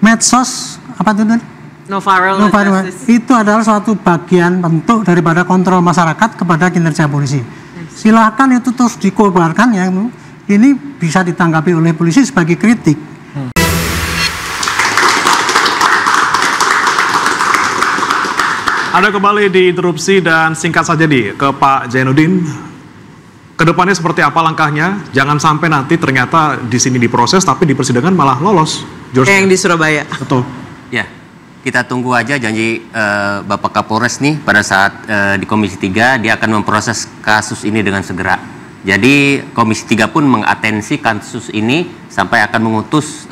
medsos apa itu? No viral itu adalah suatu bagian bentuk daripada kontrol masyarakat kepada kinerja polisi. Silakan itu terus dikobarkan ya. Ini bisa ditanggapi oleh polisi sebagai kritik. Ada kembali di interupsi dan singkat saja ke Pak Zainuddin. Kedepannya seperti apa langkahnya? Jangan sampai nanti ternyata di sini diproses tapi di persidangan malah lolos. Yang di Surabaya. Betul. Ya, kita tunggu aja janji Bapak Kapolres nih pada saat di Komisi 3 dia akan memproses kasus ini dengan segera. Jadi Komisi 3 pun mengatensi kasus ini sampai akan mengutus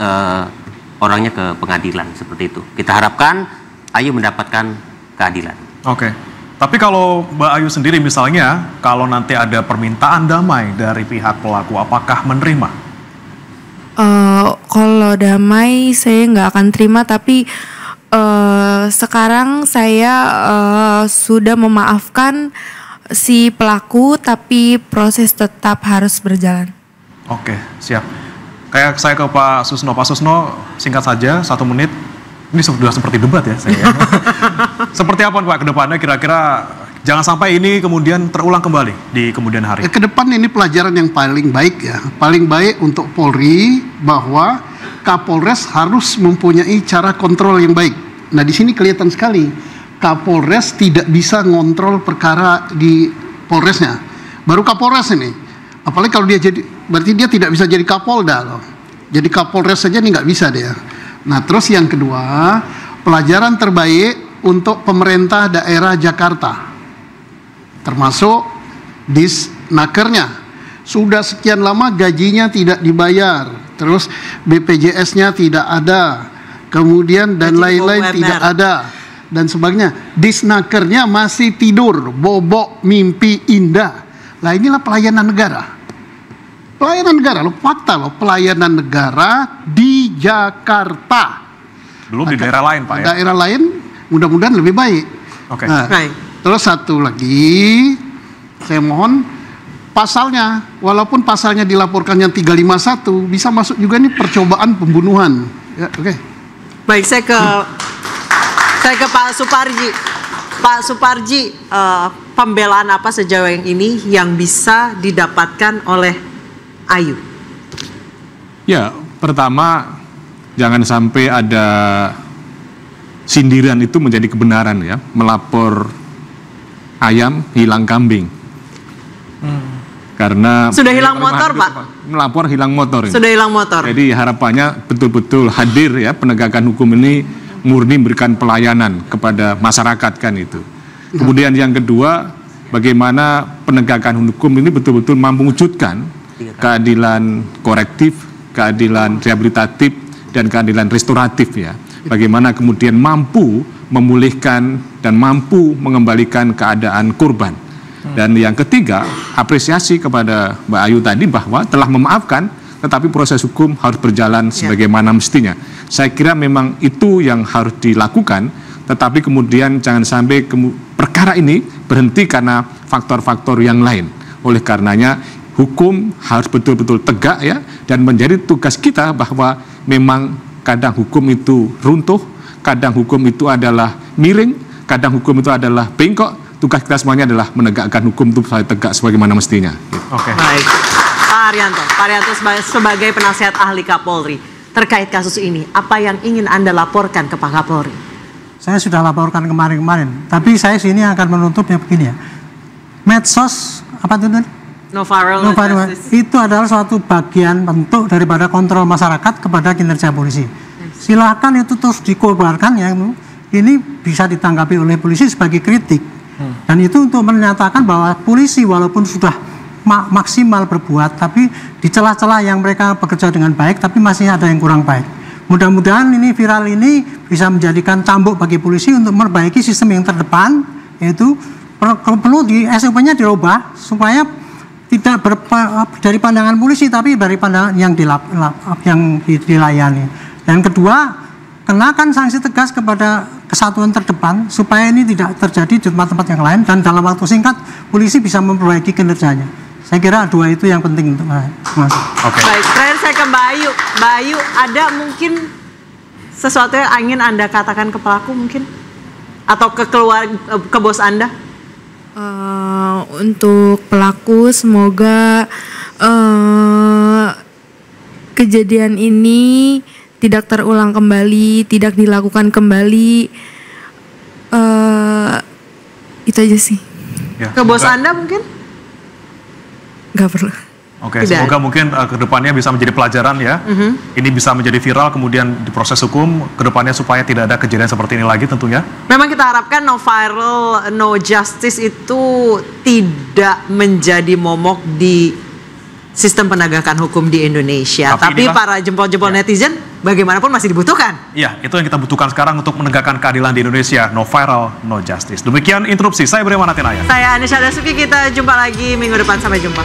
orangnya ke pengadilan seperti itu. Kita harapkan Ayu mendapatkan keadilan. Oke. Tapi kalau Mbak Ayu sendiri misalnya, kalau nanti ada permintaan damai dari pihak pelaku, apakah menerima? Kalau damai saya nggak akan terima, tapi sekarang saya sudah memaafkan si pelaku, tapi proses tetap harus berjalan. Oke, siap. Kayak saya ke Pak Susno. Pak Susno, singkat saja, 1 menit. Ini sudah seperti debat ya saya. Seperti apa Pak ke depannya kira-kira jangan sampai ini kemudian terulang kembali di kemudian hari? Ke depan ini pelajaran yang paling baik ya. Paling baik untuk Polri bahwa Kapolres harus mempunyai cara kontrol yang baik. Nah di sini kelihatan sekali Kapolres tidak bisa ngontrol perkara di Polresnya. Baru Kapolres ini. Apalagi kalau dia jadi, berarti dia tidak bisa jadi Kapolda loh. Jadi Kapolres saja ini nggak bisa dia. Nah terus yang kedua, pelajaran terbaik untuk pemerintah daerah Jakarta, termasuk Disnakernya. Sudah sekian lama gajinya tidak dibayar, terus BPJS-nya tidak ada, kemudian dan lain-lain tidak ada, dan sebagainya. Disnakernya masih tidur, bobok mimpi indah. Lah inilah pelayanan negara. Pelayanan negara, loh, fakta loh, pelayanan negara di Jakarta. Belum di daerah lain Pak ya? Daerah lain mudah-mudahan lebih baik. Oke. Nah, terus satu lagi, saya mohon pasalnya, walaupun pasalnya dilaporkan yang 351, bisa masuk juga nih percobaan pembunuhan. Ya, oke. Baik, saya ke Pak Suparji. Pak Suparji, pembelaan apa sejauh ini yang bisa didapatkan oleh Ayu? Ya, pertama jangan sampai ada sindiran itu menjadi kebenaran ya, melapor ayam hilang kambing. Karena sudah hilang motor Pak? Melapor hilang motor. Sudah hilang motor. Jadi harapannya betul-betul hadir ya, penegakan hukum ini murni memberikan pelayanan kepada masyarakat kan itu. Kemudian yang kedua, bagaimana penegakan hukum ini betul-betul mampu mewujudkan keadilan korektif, keadilan rehabilitatif, dan keadilan restoratif ya. Bagaimana kemudian mampu memulihkan dan mampu mengembalikan keadaan korban. Dan yang ketiga, apresiasi kepada Mbak Ayu tadi bahwa telah memaafkan, tetapi proses hukum harus berjalan sebagaimana mestinya. Saya kira memang itu yang harus dilakukan, tetapi kemudian jangan sampai perkara ini berhenti karena faktor-faktor yang lain. Oleh karenanya, hukum harus betul-betul tegak ya, dan menjadi tugas kita bahwa memang kadang hukum itu runtuh, kadang hukum itu adalah miring, kadang hukum itu adalah bengkok. Tugas kita semuanya adalah menegakkan hukum itu tegak sebagaimana mestinya. Oke. Baik, Pak Haryanto sebagai penasihat ahli Kapolri terkait kasus ini, apa yang ingin Anda laporkan ke Pak Kapolri? Saya sudah laporkan kemarin-kemarin, tapi saya sini akan menutupnya begini ya. Medsos apa itu? No viral itu adalah suatu bagian bentuk daripada kontrol masyarakat kepada kinerja polisi. Silakan itu terus dikobarkan ya. Ini bisa ditanggapi oleh polisi sebagai kritik. Dan itu untuk menyatakan bahwa polisi walaupun sudah maksimal berbuat, tapi di celah-celah yang mereka bekerja dengan baik, tapi masih ada yang kurang baik. Mudah-mudahan ini viral ini bisa menjadikan cambuk bagi polisi untuk memperbaiki sistem yang terdepan, yaitu perlu di SOP-nya dirubah supaya tidak dari pandangan polisi tapi dari pandangan yang dilayani. Dan kedua, kenakan sanksi tegas kepada kesatuan terdepan supaya ini tidak terjadi di tempat-tempat yang lain dan dalam waktu singkat polisi bisa memperbaiki kinerjanya. Saya kira dua itu yang penting untuk masuk. Oke. Baik, terakhir saya ke Mbak Ayu. Mbak Ayu, ada mungkin sesuatu yang ingin Anda katakan ke pelaku mungkin? Atau ke bos Anda? Untuk pelaku semoga kejadian ini tidak terulang kembali, tidak dilakukan kembali. Itu aja sih. Ya, Ke bos Anda mungkin? Gak perlu. Oke, Tidak. semoga mungkin kedepannya bisa menjadi pelajaran ya. Ini bisa menjadi viral, kemudian diproses hukum kedepannya supaya tidak ada kejadian seperti ini lagi tentunya. Memang kita harapkan no viral, no justice itu tidak menjadi momok di sistem penegakan hukum di Indonesia. Tapi inilah- para jempol-jempol netizen bagaimanapun masih dibutuhkan. Iya, itu yang kita butuhkan sekarang untuk menegakkan keadilan di Indonesia. No viral, no justice. Demikian interupsi. Saya Beriman Atinaya. Saya Anisha Dasuki, kita jumpa lagi minggu depan. Sampai jumpa.